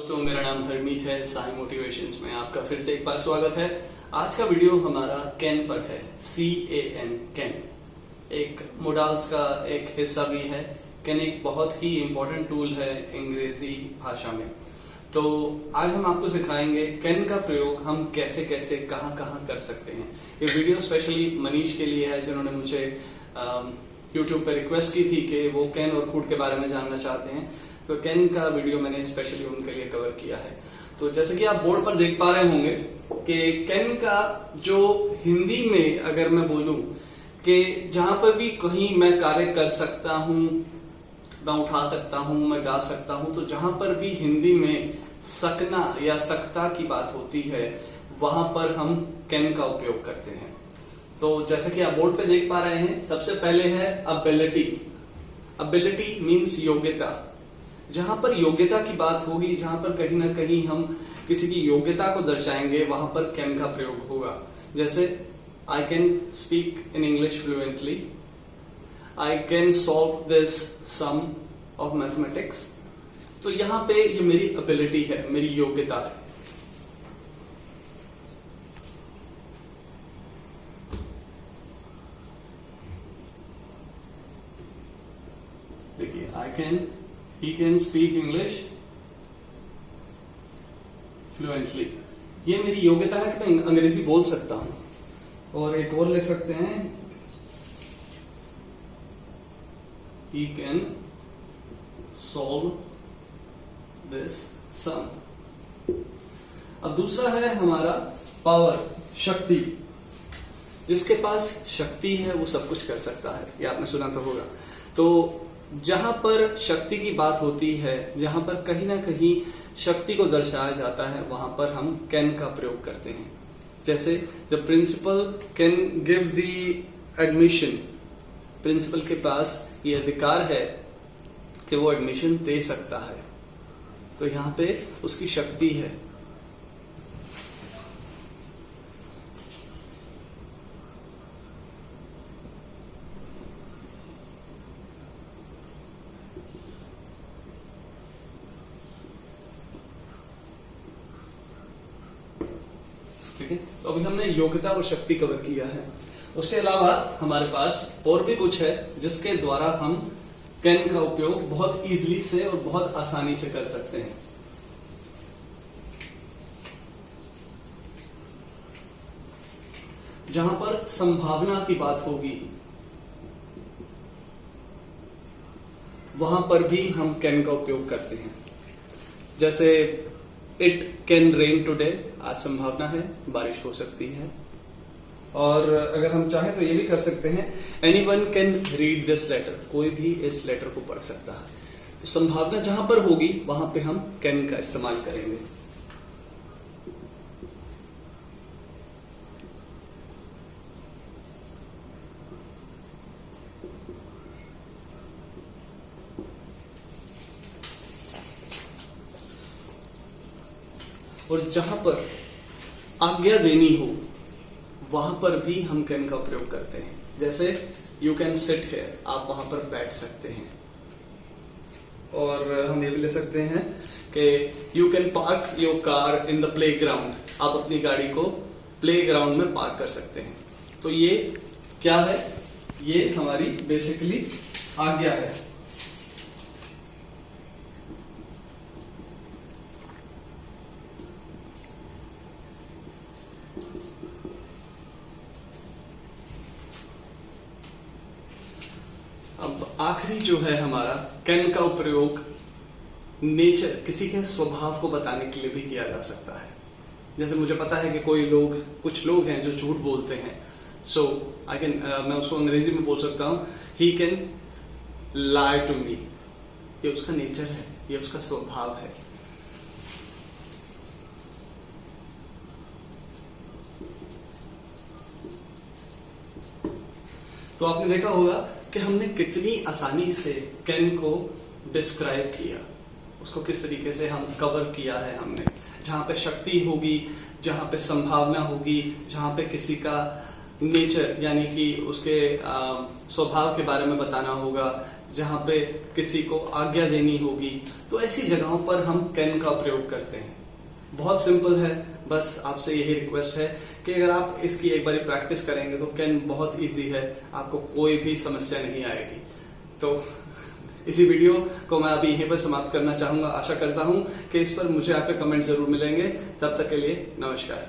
दोस्तों, मेरा नाम हरमीत है। साई मोटिवेशंस में आपका फिर से एक बार स्वागत है। आज का वीडियो हमारा कैन पर है। CAN कैन एक मोडाल्स का एक हिस्सा भी है। कैन एक बहुत ही इम्पोर्टेंट टूल है अंग्रेजी भाषा में। तो आज हम आपको सिखाएंगे कैन का प्रयोग हम कैसे कैसे कहाँ कहाँ कर सकते हैं। ये वीडियो स्पेशली मनीष के लिए है, जिन्होंने मुझे यूट्यूब पर रिक्वेस्ट की थी कि वो कैन और कूट के बारे में जानना चाहते हैं। तो कैन का वीडियो मैंने स्पेशली उनके लिए कवर किया है। तो जैसे कि आप बोर्ड पर देख पा रहे होंगे कि कैन का जो हिंदी में अगर मैं बोलूं कि जहां पर भी कहीं मैं कार्य कर सकता हूं, मैं उठा सकता हूं, मैं गा सकता हूं, तो जहां पर भी हिंदी में सकना या सकता की बात होती है वहां पर हम कैन का उपयोग करते हैं। तो जैसे कि आप बोर्ड पे देख पा रहे हैं, सबसे पहले है अबिलिटी। अबिलिटी मीन्स योग्यता। जहां पर योग्यता की बात होगी, जहां पर कहीं ना कहीं हम किसी की योग्यता को दर्शाएंगे, वहां पर कैन का प्रयोग होगा। जैसे I can speak in English fluently, I can solve this sum of mathematics. तो यहां पे ये मेरी एबिलिटी है, मेरी योग्यता है। देखिए, he can speak English fluently। ये मेरी योग्यता है कि मैं अंग्रेजी बोल सकता हूं। और एक और लिख सकते हैं, he can solve this sum। अब दूसरा है हमारा पावर, शक्ति। जिसके पास शक्ति है वो सब कुछ कर सकता है, ये आपने सुना तो होगा। तो जहां पर शक्ति की बात होती है, जहां पर कहीं ना कहीं शक्ति को दर्शाया जाता है, वहां पर हम कैन का प्रयोग करते हैं। जैसे the principal can give the admission. Principal के पास ये अधिकार है कि वो एडमिशन दे सकता है। तो यहां पे उसकी शक्ति है। ठीक है, तो अभी हमने योग्यता और शक्ति कवर किया है। उसके अलावा हमारे पास और भी कुछ है जिसके द्वारा हम कैन का उपयोग बहुत इजीली से और बहुत आसानी से कर सकते हैं। जहां पर संभावना की बात होगी वहां पर भी हम कैन का उपयोग करते हैं। जैसे इट कैन रेन टुडे, आज संभावना है बारिश हो सकती है। और अगर हम चाहें तो ये भी कर सकते हैं, anyone can read this letter, कोई भी इस लेटर को पढ़ सकता है। तो संभावना जहां पर होगी वहां पे हम कैन का इस्तेमाल करेंगे। और जहां पर आज्ञा देनी हो वहां पर भी हम कैन का प्रयोग करते हैं। जैसे यू कैन सिट हियर, आप वहां पर बैठ सकते हैं। और हम ये भी ले सकते हैं कि you can park your car in the play ground, आप अपनी गाड़ी को प्ले ग्राउंड में पार्क कर सकते हैं। तो ये क्या है? ये हमारी बेसिकली आज्ञा है। अब आखिरी जो है हमारा, कैन का प्रयोग नेचर, किसी के स्वभाव को बताने के लिए भी किया जा सकता है। जैसे मुझे पता है कि कुछ लोग हैं जो झूठ बोलते हैं। सो आई कैन, मैं उसको अंग्रेजी में बोल सकता हूं, he can lie to me. ये उसका नेचर है, ये उसका स्वभाव है। तो आपने देखा होगा कि हमने कितनी आसानी से कैन को डिस्क्राइब किया, उसको किस तरीके से हम कवर किया है हमने। जहां पे शक्ति होगी, जहां पे संभावना होगी, जहां पे किसी का नेचर यानी कि उसके स्वभाव के बारे में बताना होगा, जहां पे किसी को आज्ञा देनी होगी, तो ऐसी जगहों पर हम कैन का प्रयोग करते हैं। बहुत सिंपल है, बस आपसे यही रिक्वेस्ट है कि अगर आप इसकी एक बारी प्रैक्टिस करेंगे तो कैन बहुत इजी है, आपको कोई भी समस्या नहीं आएगी। तो इसी वीडियो को मैं अभी यहीं पर समाप्त करना चाहूंगा। आशा करता हूं कि इस पर मुझे आपके कमेंट जरूर मिलेंगे। तब तक के लिए नमस्कार।